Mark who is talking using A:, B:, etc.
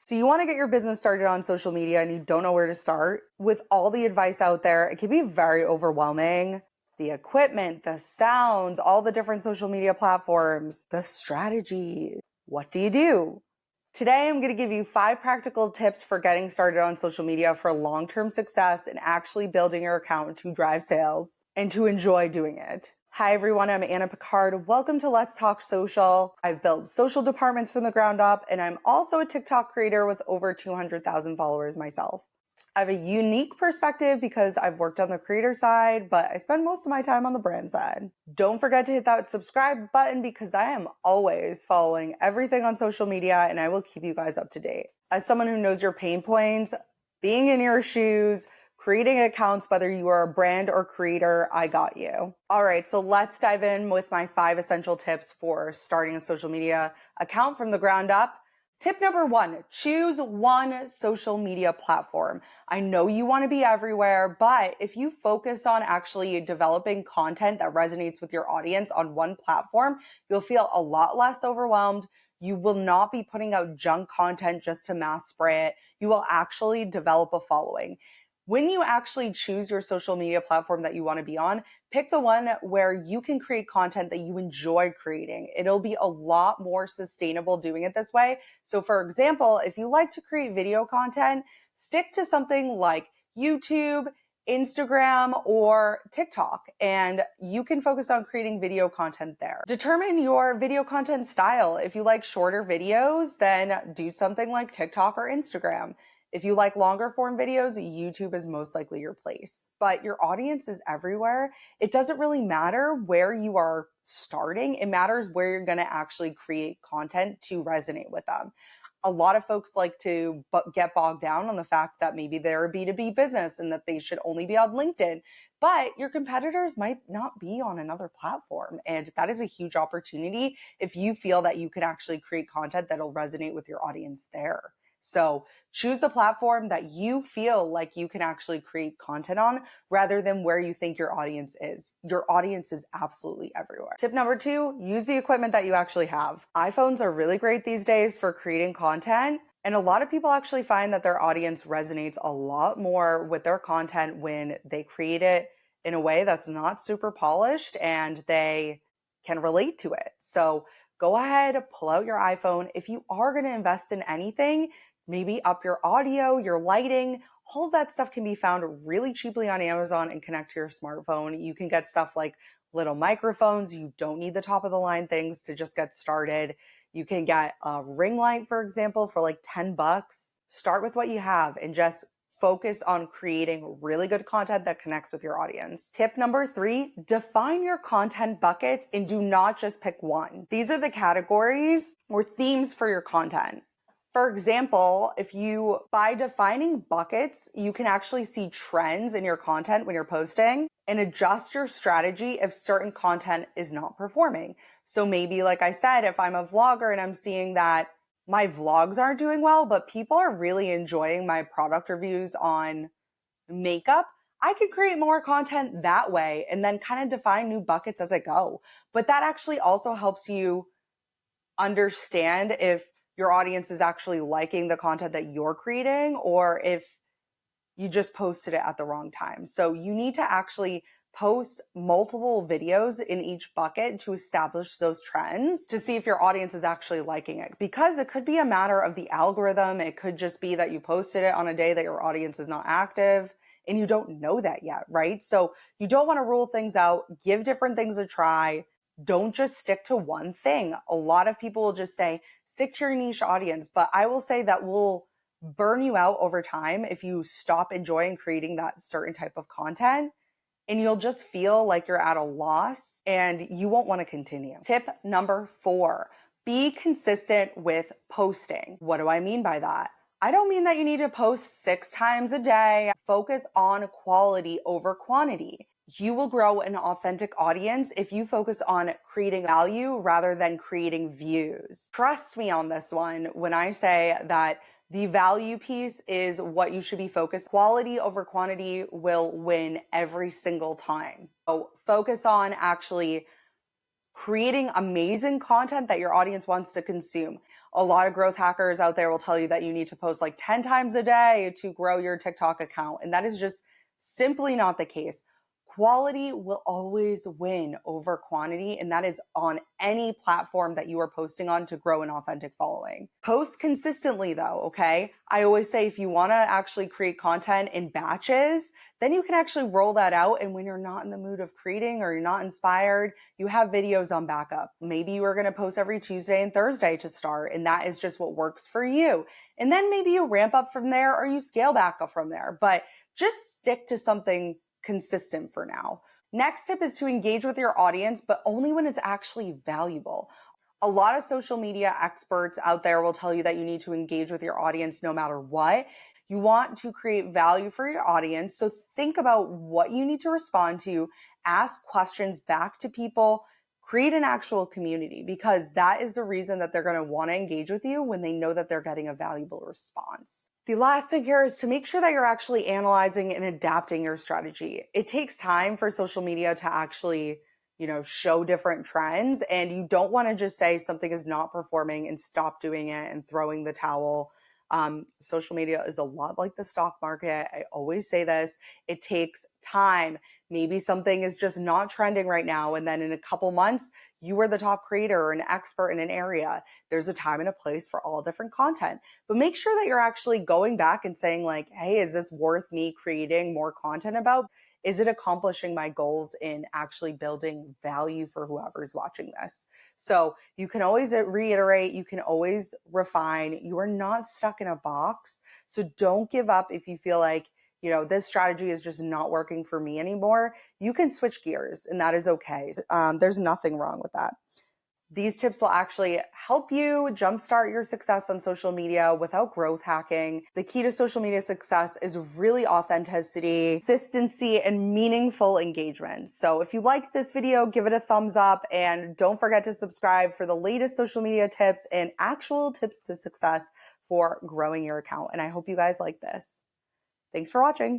A: So you want to get your business started on social media and you don't know where to start? With all the advice out there, it can be very overwhelming. The equipment, the sounds, all the different social media platforms, the strategy. What do you do? Today, I'm going to give you 5 practical tips for getting started on social media for long-term success and actually building your account to drive sales and to enjoy doing it. Hi everyone, I'm Anna Picard. Welcome to Let's Talk Social. I've built social departments from the ground up, and I'm also a TikTok creator with over 200,000 followers myself. I have a unique perspective because I've worked on the creator side, but I spend most of my time on the brand side. Don't forget to hit that subscribe button because I am always following everything on social media and I will keep you guys up to date. As someone who knows your pain points, being in your shoes, creating accounts, whether you are a brand or creator, I got you. All right, so let's dive in with my 5 essential tips for starting a social media account from the ground up. Tip number 1, choose one social media platform. I know you want to be everywhere, but if you focus on actually developing content that resonates with your audience on one platform, you'll feel a lot less overwhelmed. You will not be putting out junk content just to mass spray it. You will actually develop a following. When you actually choose your social media platform that you want to be on, pick the one where you can create content that you enjoy creating. It'll be a lot more sustainable doing it this way. So for example, if you like to create video content, stick to something like YouTube, Instagram, or TikTok, and you can focus on creating video content there. Determine your video content style. If you like shorter videos, then do something like TikTok or Instagram. If you like longer form videos, YouTube is most likely your place. But your audience is everywhere. It doesn't really matter where you are starting. It matters where you're going to actually create content to resonate with them. A lot of folks like to get bogged down on the fact that maybe they're a B2B business and that they should only be on LinkedIn. But your competitors might not be on another platform. And that is a huge opportunity if you feel that you can actually create content that'll resonate with your audience there. So choose a platform that you feel like you can actually create content on rather than where you think your audience is. Your audience is absolutely everywhere. Tip number 2, use the equipment that you actually have. iPhones are really great these days for creating content. And a lot of people actually find that their audience resonates a lot more with their content when they create it in a way that's not super polished and they can relate to it. So go ahead, pull out your iPhone. If you are going to invest in anything, maybe up your audio, your lighting, all of that stuff can be found really cheaply on Amazon and connect to your smartphone. You can get stuff like little microphones. You don't need the top of the line things to just get started. You can get a ring light, for example, for like $10. Start with what you have and just focus on creating really good content that connects with your audience. Tip number 3, define your content buckets and do not just pick one. These are the categories or themes for your content. For example, by defining buckets, you can actually see trends in your content when you're posting and adjust your strategy if certain content is not performing. So maybe, like I said, if I'm a vlogger and I'm seeing that my vlogs aren't doing well, but people are really enjoying my product reviews on makeup, I could create more content that way and then kind of define new buckets as I go. But that actually also helps you understand if your audience is actually liking the content that you're creating or if you just posted it at the wrong time. So you need to actually post multiple videos in each bucket to establish those trends to see if your audience is actually liking it. Because it could be a matter of the algorithm. It could just be that you posted it on a day that your audience is not active and you don't know that yet, right? So you don't want to rule things out. Give different things a try. Don't just stick to one thing. A lot of people will just say, stick to your niche audience, but I will say that will burn you out over time if you stop enjoying creating that certain type of content, and you'll just feel like you're at a loss and you won't want to continue. Tip number 4, be consistent with posting. What do I mean by that? I don't mean that you need to post 6 times a day. Focus on quality over quantity. You will grow an authentic audience if you focus on creating value rather than creating views. Trust me on this one when I say that the value piece is what you should be focused. Quality over quantity will win every single time. So focus on actually creating amazing content that your audience wants to consume. A lot of growth hackers out there will tell you that you need to post like 10 times a day to grow your TikTok account. And that is just simply not the case. Quality will always win over quantity, and that is on any platform that you are posting on to grow an authentic following. Post consistently though, okay? I always say if you want to actually create content in batches, then you can actually roll that out. And when you're not in the mood of creating or you're not inspired, you have videos on backup. Maybe you are going to post every Tuesday and Thursday to start, and that is just what works for you. And then maybe you ramp up from there or you scale back up from there, but just stick to something consistent for now. Next tip is to engage with your audience, but only when it's actually valuable. A lot of social media experts out there will tell you that you need to engage with your audience no matter what. You want to create value for your audience. So think about what you need to respond to, ask questions back to people, create an actual community, because that is the reason that they're going to want to engage with you when they know that they're getting a valuable response. The last thing here is to make sure that you're actually analyzing and adapting your strategy. It takes time for social media to actually, show different trends, and you don't want to just say something is not performing and stop doing it and throwing the towel. Social media is a lot like the stock market. I always say this. It takes time. Maybe something is just not trending right now, and then in a couple months, you are the top creator or an expert in an area. There's a time and a place for all different content. But make sure that you're actually going back and saying like, hey, is this worth me creating more content about? Is it accomplishing my goals in actually building value for whoever's watching this? So you can always reiterate, you can always refine. You are not stuck in a box. So don't give up if you feel like, this strategy is just not working for me anymore. You can switch gears, and that is okay. There's nothing wrong with that. These tips will actually help you jumpstart your success on social media without growth hacking. The key to social media success is really authenticity, consistency, and meaningful engagement. So if you liked this video, give it a thumbs up, and don't forget to subscribe for the latest social media tips and actual tips to success for growing your account. And I hope you guys like this. Thanks for watching.